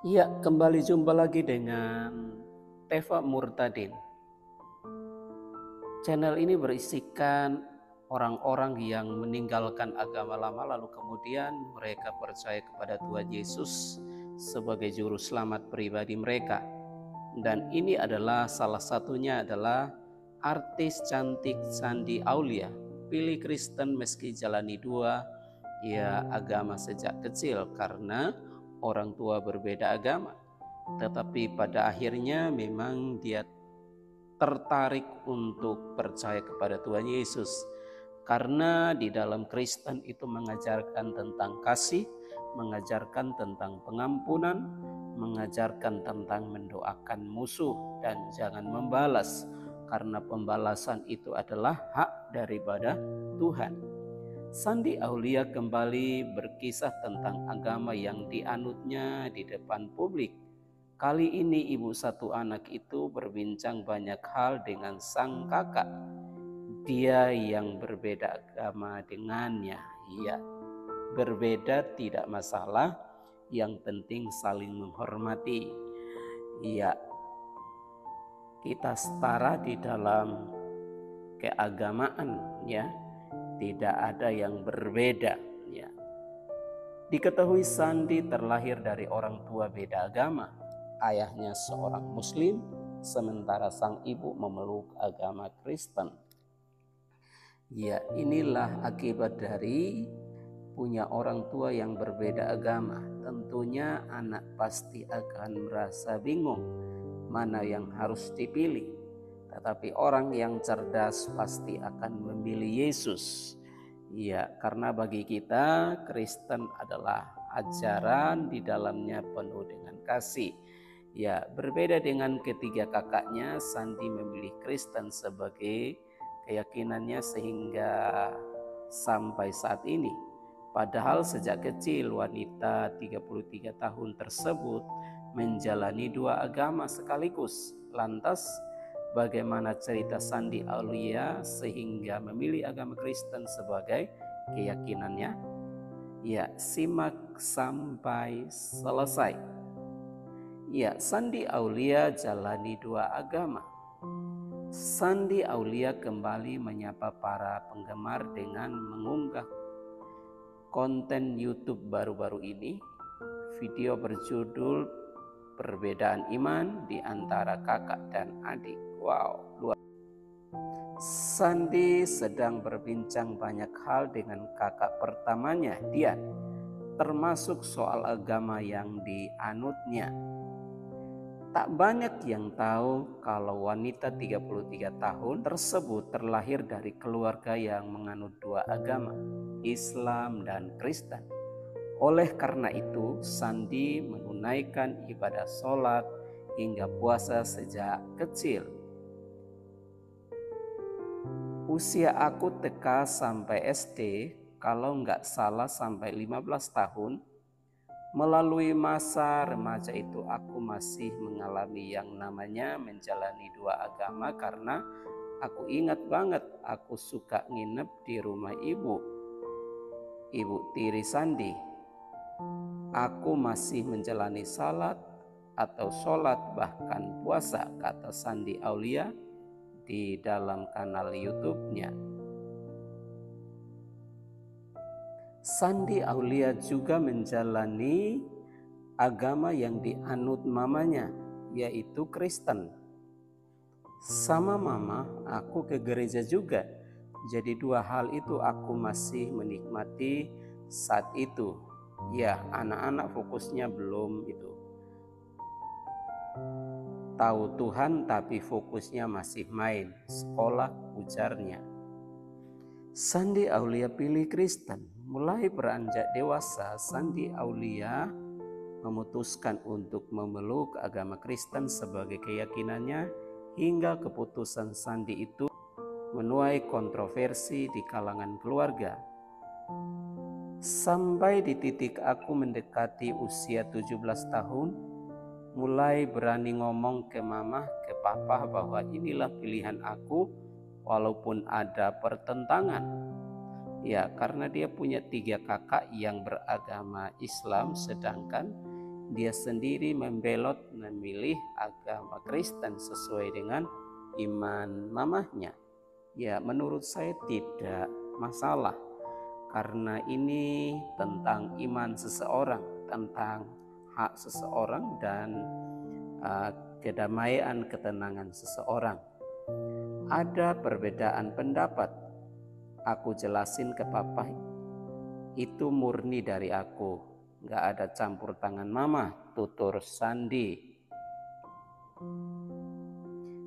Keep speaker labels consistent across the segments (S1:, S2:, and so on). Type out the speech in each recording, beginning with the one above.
S1: Ya, kembali jumpa lagi dengan Teva Murtadin. Channel ini berisikan orang-orang yang meninggalkan agama lama lalu kemudian mereka percaya kepada Tuhan Yesus sebagai juru selamat pribadi mereka. Dan ini adalah salah satunya adalah artis cantik Shandy Aulia, pilih Kristen meski jalani dua agama sejak kecil karena orang tua berbeda agama. Tetapi pada akhirnya memang dia tertarik untuk percaya kepada Tuhan Yesus, karena di dalam Kristen itu mengajarkan tentang kasih, mengajarkan tentang pengampunan, mengajarkan tentang mendoakan musuh dan jangan membalas, karena pembalasan itu adalah hak daripada Tuhan. Shandy Aulia kembali berkisah tentang agama yang dianutnya di depan publik. Kali ini ibu satu anak itu berbincang banyak hal dengan sang kakak. Dia yang berbeda agama dengannya. Ya, berbeda tidak masalah, yang penting saling menghormati. Ya, kita setara di dalam keagamaan, ya. Tidak ada yang berbeda, ya. Diketahui Shandy terlahir dari orang tua beda agama. Ayahnya seorang Muslim, sementara sang ibu memeluk agama Kristen. Ya, inilah akibat dari punya orang tua yang berbeda agama. Tentunya anak pasti akan merasa bingung mana yang harus dipilih. Tetapi orang yang cerdas pasti akan memilih Yesus. Ya, karena bagi kita Kristen adalah ajaran di dalamnya penuh dengan kasih. Ya, berbeda dengan ketiga kakaknya, Shandy memilih Kristen sebagai keyakinannya sehingga sampai saat ini. Padahal sejak kecil wanita 33 tahun tersebut menjalani dua agama sekaligus. Lantas bagaimana cerita Shandy Aulia sehingga memilih agama Kristen sebagai keyakinannya? Ya, simak sampai selesai. Ya, Shandy Aulia jalani dua agama. Shandy Aulia kembali menyapa para penggemar dengan mengunggah konten YouTube baru-baru ini. Video berjudul Perbedaan Iman di Antara Kakak dan Adik. Wow, luar. Shandy sedang berbincang banyak hal dengan kakak pertamanya, Dian, termasuk soal agama yang dianutnya. Tak banyak yang tahu kalau wanita 33 tahun tersebut terlahir dari keluarga yang menganut dua agama, Islam dan Kristen. Oleh karena itu, Shandy menunaikan ibadah sholat hingga puasa sejak kecil. Usia aku TK sampai SD, kalau nggak salah sampai 15 tahun. Melalui masa remaja itu aku masih mengalami yang namanya menjalani dua agama, karena aku ingat banget aku suka nginep di rumah ibu tiri Shandy. Aku masih menjalani salat atau sholat bahkan puasa, kata Shandy Aulia di dalam kanal YouTube-nya. Shandy Aulia juga menjalani agama yang dianut mamanya, yaitu Kristen. Sama mama, aku ke gereja juga. Jadi dua hal itu aku masih menikmati saat itu. Ya, anak-anak fokusnya belum itu tahu Tuhan, tapi fokusnya masih main, sekolah, ujarnya. Shandy Aulia pilih Kristen. Mulai beranjak dewasa, Shandy Aulia memutuskan untuk memeluk agama Kristen sebagai keyakinannya, hingga keputusan Shandy itu menuai kontroversi di kalangan keluarga. Sampai di titik aku mendekati usia 17 tahun, mulai berani ngomong ke mama, ke papa bahwa inilah pilihan aku walaupun ada pertentangan. Ya, karena dia punya 3 kakak yang beragama Islam, sedangkan dia sendiri membelot memilih agama Kristen sesuai dengan iman mamahnya. Ya, menurut saya tidak masalah, karena ini tentang iman seseorang, tentang hak seseorang dan kedamaian, ketenangan seseorang. Ada perbedaan pendapat, aku jelasin ke papa, itu murni dari aku, gak ada campur tangan mama, tutur Sandi.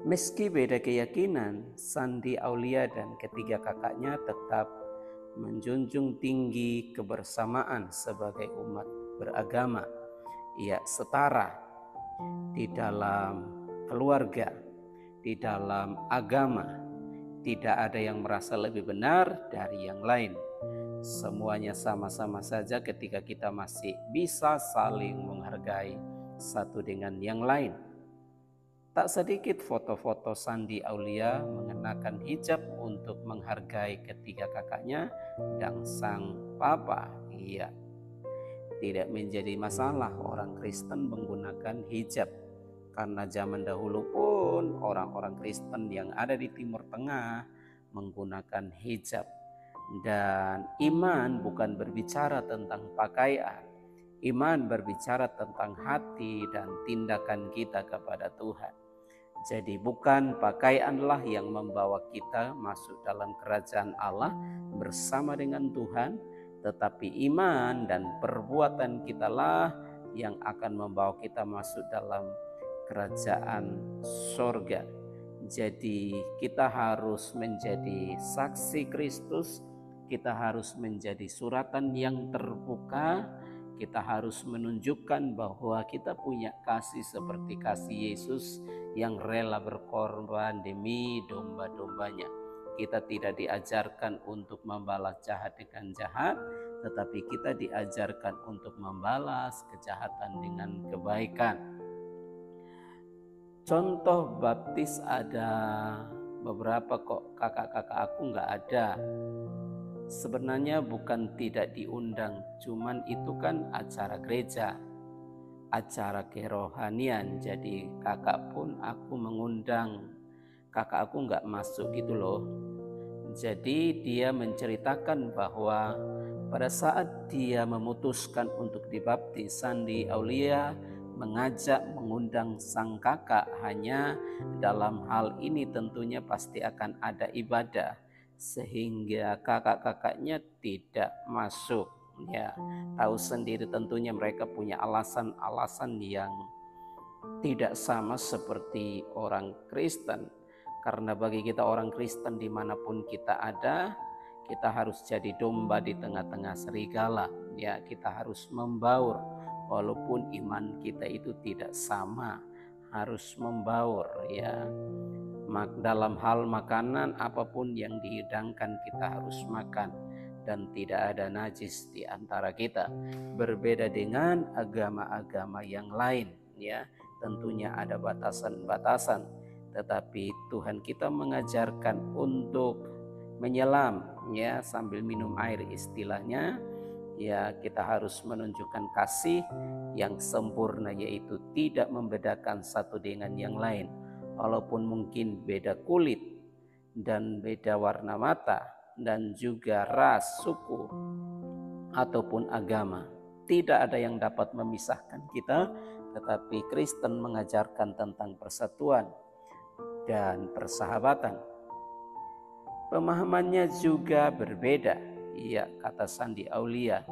S1: Meski beda keyakinan, Sandi Aulia dan ketiga kakaknya tetap menjunjung tinggi kebersamaan sebagai umat beragama. Ia setara di dalam keluarga, di dalam agama. Tidak ada yang merasa lebih benar dari yang lain. Semuanya sama-sama saja ketika kita masih bisa saling menghargai satu dengan yang lain. Tak sedikit foto-foto Sandi Aulia mengenakan hijab untuk menghargai ketiga kakaknya dan sang papa. Iya, tidak menjadi masalah orang Kristen menggunakan hijab, karena zaman dahulu pun orang-orang Kristen yang ada di Timur Tengah menggunakan hijab. Dan iman bukan berbicara tentang pakaian, iman berbicara tentang hati dan tindakan kita kepada Tuhan. Jadi bukan pakaianlah yang membawa kita masuk dalam kerajaan Allah bersama dengan Tuhan, tetapi iman dan perbuatan kitalah yang akan membawa kita masuk dalam kerajaan surga. Jadi kita harus menjadi saksi Kristus, kita harus menjadi suratan yang terbuka, kita harus menunjukkan bahwa kita punya kasih seperti kasih Yesus yang rela berkorban demi domba-dombanya. Kita tidak diajarkan untuk membalas jahat dengan jahat, tetapi kita diajarkan untuk membalas kejahatan dengan kebaikan. Contoh baptis ada beberapa kok, kakak-kakak aku nggak ada. Sebenarnya bukan tidak diundang, cuman itu kan acara gereja, acara kerohanian. Jadi kakak pun aku mengundang, kakak aku nggak masuk gitu loh. Jadi dia menceritakan bahwa pada saat dia memutuskan untuk dibaptis, Sandi Aulia mengundang sang kakak. Hanya dalam hal ini tentunya pasti akan ada ibadah, sehingga kakak-kakaknya tidak masuk. Ya, tahu sendiri tentunya mereka punya alasan-alasan yang tidak sama seperti orang Kristen. Karena bagi kita orang Kristen dimanapun kita ada, kita harus jadi domba di tengah-tengah serigala. Ya, kita harus membaur walaupun iman kita itu tidak sama, harus membaur ya. Dalam hal makanan apapun yang dihidangkan kita harus makan, dan tidak ada najis di antara kita. Berbeda dengan agama-agama yang lain ya, tentunya ada batasan-batasan, tetapi Tuhan kita mengajarkan untuk menyelam ya sambil minum air istilahnya. Ya, kita harus menunjukkan kasih yang sempurna, yaitu tidak membedakan satu dengan yang lain. Walaupun mungkin beda kulit dan beda warna mata dan juga ras, suku ataupun agama, tidak ada yang dapat memisahkan kita, tetapi Kristen mengajarkan tentang persatuan dan persahabatan. Pemahamannya juga berbeda, ya, kata Sandi Aulia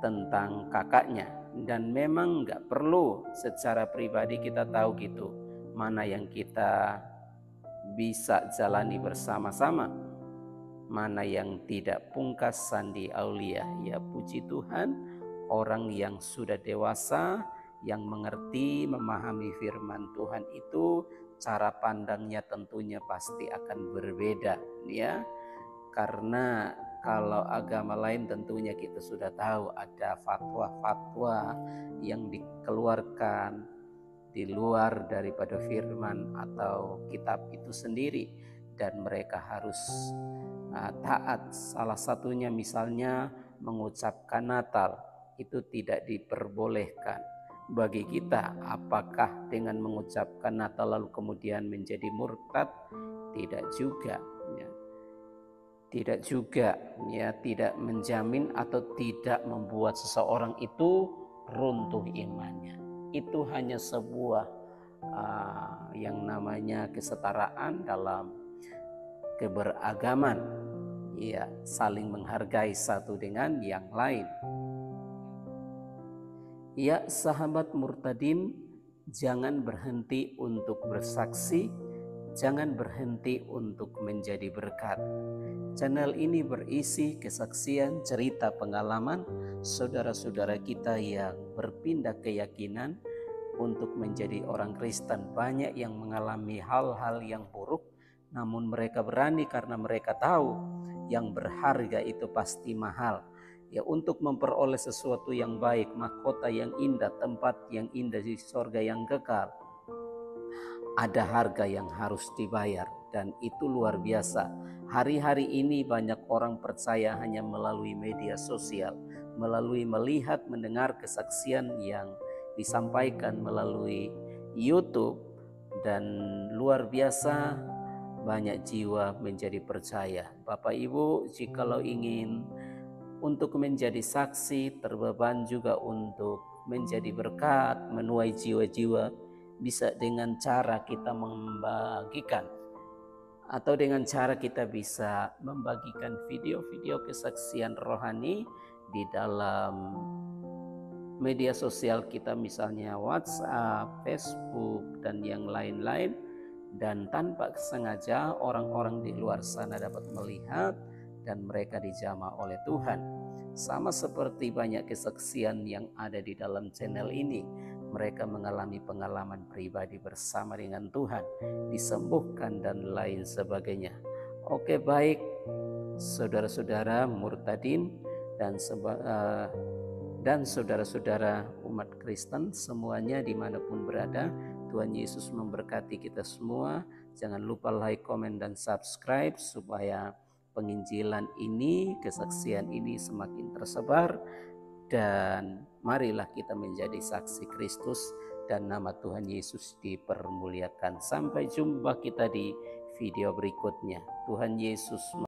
S1: tentang kakaknya. Dan memang gak perlu secara pribadi kita tahu gitu, mana yang kita bisa jalani bersama-sama, mana yang tidak. Pungkas Sandi Aulia, ya puji Tuhan, orang yang sudah dewasa, yang mengerti, memahami firman Tuhan itu, cara pandangnya tentunya pasti akan berbeda ya. Karena kalau agama lain tentunya kita sudah tahu ada fatwa-fatwa yang dikeluarkan di luar daripada firman atau kitab itu sendiri, dan mereka harus taat. Salah satunya misalnya mengucapkan Natal itu tidak diperbolehkan. bagi kita. Apakah dengan mengucapkan Natal lalu kemudian menjadi murtad? Tidak juga, ya. Tidak juga, ya, tidak menjamin atau tidak membuat seseorang itu runtuh imannya. Itu hanya sebuah yang namanya kesetaraan dalam keberagaman, ya, saling menghargai satu dengan yang lain. Ya, sahabat murtadin, jangan berhenti untuk bersaksi, jangan berhenti untuk menjadi berkat. Channel ini berisi kesaksian, cerita pengalaman saudara-saudara kita yang berpindah keyakinan untuk menjadi orang Kristen. Banyak yang mengalami hal-hal yang buruk, namun mereka berani karena mereka tahu yang berharga itu pasti mahal. Ya, untuk memperoleh sesuatu yang baik, mahkota yang indah, tempat yang indah di surga yang kekal, ada harga yang harus dibayar, dan itu luar biasa. Hari-hari ini banyak orang percaya hanya melalui media sosial, melalui melihat, mendengar kesaksian yang disampaikan melalui YouTube, dan luar biasa banyak jiwa menjadi percaya. Bapak Ibu, jikalau ingin untuk menjadi saksi, terbeban juga untuk menjadi berkat, menuai jiwa-jiwa, bisa dengan cara kita membagikan, atau dengan cara kita bisa membagikan video-video kesaksian rohani di dalam media sosial kita, misalnya WhatsApp, Facebook, dan yang lain-lain. Dan tanpa sengaja orang-orang di luar sana dapat melihat dan mereka dijamah oleh Tuhan. Sama seperti banyak kesaksian yang ada di dalam channel ini. Mereka mengalami pengalaman pribadi bersama dengan Tuhan, disembuhkan dan lain sebagainya. Oke, baik saudara-saudara murtadin dan saudara-saudara umat Kristen semuanya dimanapun berada, Tuhan Yesus memberkati kita semua. Jangan lupa like, komen, dan subscribe supaya penginjilan ini, kesaksian ini semakin tersebar. Dan marilah kita menjadi saksi Kristus dan nama Tuhan Yesus dipermuliakan. Sampai jumpa kita di video berikutnya. Tuhan Yesus